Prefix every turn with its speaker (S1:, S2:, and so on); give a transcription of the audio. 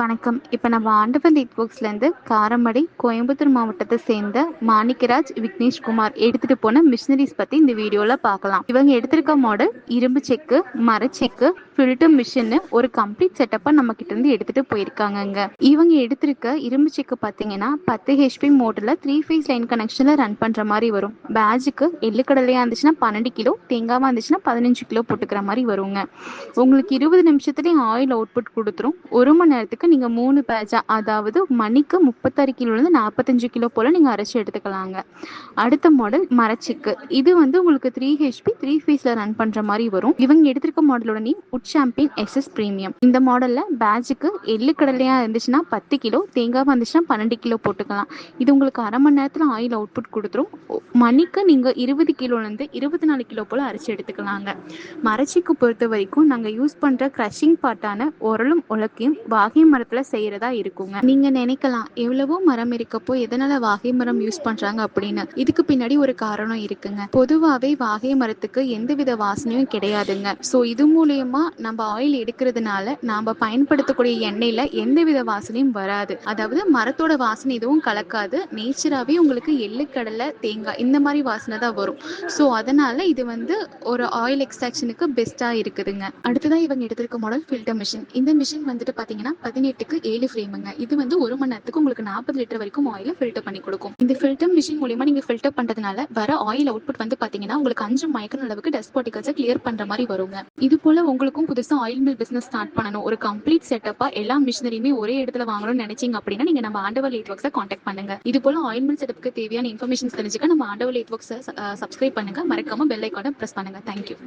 S1: வணக்கம். இப்போ நம்ம ஆண்டவன் லைட் ஒர்க்ஸ்லேருந்து காரமடை கோயம்புத்தூர் மாவட்டத்தை சேர்ந்த மாணிக்கராஜ் விக்னேஷ்குமார் எடுத்துட்டு போன மிஷினரிஸ் பற்றி இந்த வீடியோவில் பார்க்கலாம். இவங்க எடுத்திருக்க மாடல் இரும்பு செக்கு, மரச்செக்கு, ஃபில்டர் மிஷின் ஒரு கம்ப்ளீட் செட்டப்பாக நம்ம கிட்ட இருந்து எடுத்துட்டு போயிருக்காங்கங்க. இவங்க எடுத்திருக்க இரும்பு செக்கு பார்த்தீங்கன்னா 10 ஹெச்பி மோட்டரில் 3 ஃபேஸ் லைன் கனெக்ஷனில் ரன் பண்ணுற மாதிரி வரும். பேட்சுக்கு எள்ளு கடலையாக இருந்துச்சுன்னா 12 கிலோ, தேங்காவாக இருந்துச்சுன்னா 15 கிலோ போட்டுக்கிற மாதிரி வருங்க. உங்களுக்கு 20 நிமிஷத்துலேயும் ஆயில் அவுட்புட் கொடுத்துரும். 1 மணி நேரத்துக்கு நீங்கள் 3 பேட்சா, அதாவது மணிக்கு 36 கிலோலேருந்து 45 கிலோ போல் நீங்கள் அரைச்சி எடுத்துக்கலாங்க. அடுத்த மாடல் மரச்சிக்கு. இது உங்களுக்கு 3 ஹெச்பி 3 ஃபேஸில் ரன் பண்ணுற மாதிரி வரும். இவங்க எடுத்திருக்க மாடலோட நேம் உட் சாம்பியன் எஸ்எஸ் பிரீமியம். இந்த மாடலில் பேட்சுக்கு எள்ளு கடலையாக இருந்துச்சுன்னா 10 கிலோ, தேங்காவாக இருந்துச்சுன்னா 12 கிலோ போட்டுக்கலாம். இது உங்களுக்கு அரை மணி நேரத்தில் ஆயில் அவுட்புட் கொடுத்துரும். மணிக்கு நீங்கள் 20 கிலோலேருந்து 24 கிலோ போல் அரைச்சி எடுத்துக்கலாங்க. மரச்சிக்கு பொறுத்த வரைக்கும் நாங்கள் யூஸ் பண்ணுற க்ரஷிங் பார்ட்டான உரலும் உலக்கையும் வாகை மரத்தில் செய்கிறதா இருக்குங்க. நீங்கள் நினைக்கலாம் எவ்வளவோ மரம் இருக்கப்போ எதனால் வாகை மரம் யூஸ் பண்ணுறாங்க அப்படின்னு. இதுக்கு பின்னாடி ஒரு காரணம் இருக்குங்க. பொதுவாகவே வாகை மரத்துக்கு எந்தவித வாசனையும் கிடையாதுங்க. ஸோ இது மூலயமா நம்ம ஆயில் எடுக்கிறதுனால நாம் பயன்படுத்தக்கூடிய எண்ணெயில் எந்தவித வாசனையும் வராது. அதாவது மரத்தோட வாசனை எதுவும் கலக்காது. நேச்சராகவே உங்களுக்கு எள்ளு கடலை தேங்காய் இந்த மாதிரி வாசனை தான் வரும். ஸோ அதனால இது ஒரு ஆயில் எக்ஸ்ட்ராக்ஷனுக்கு பெஸ்ட்டாக இருக்குதுங்க. அடுத்ததான் இவங்க எடுத்திருக்க மாடல் ஃபில்டர் மிஷின். இந்த மிஷின் பார்த்தீங்கன்னா 18க்கு 7 ஃப்ரேமுங்க. இது 1 மணி நேரத்துக்கு உங்களுக்கு 40 லிட்டர் வரைக்கும் ஆயிலை ஃபில்டர் பண்ணி கொடுக்கும். இந்த ஃபில்டர் மிஷின் மூலமா நீங்க ஃபில்டர் பண்றதுனால வர ஆயில் அவுட்புட் பார்த்தீங்கன்னா உங்களுக்கு 5 மைக்ரான் அளவுக்கு டஸ்ட் பார்ட்டிகல்ஸை கிளியர் பண்ற மாதிரி வருங்க. இது போல உங்களுக்கும் புதுசா ஆயில் மில் பிசினஸ் ஸ்டார்ட் பண்ணணும், ஒரு கம்ப்ளீட் செட்டப்பா எல்லா மிஷினரியுமே ஒரே இடத்துல வாங்கணும்னு நினைச்சீங்க அப்படின்னா நீங்க நம்ம ஆண்டவர் லைட் ஒர்க்ஸை கான்டாக்ட் பண்ணுங்க. இது போல ஆயில் மில் செட்டப்புக்கு தேவையான இன்ஃபர்மேஷன் தெரிஞ்சுக்க நம்ம ஆண்டவர் லைட் ஒர்க்ஸை சப்ஸ்கிரைப் பண்ணுங்க. மறக்காம பெல் ஐகானை பிரஸ் பண்ணுங்க. தேங்க்யூ.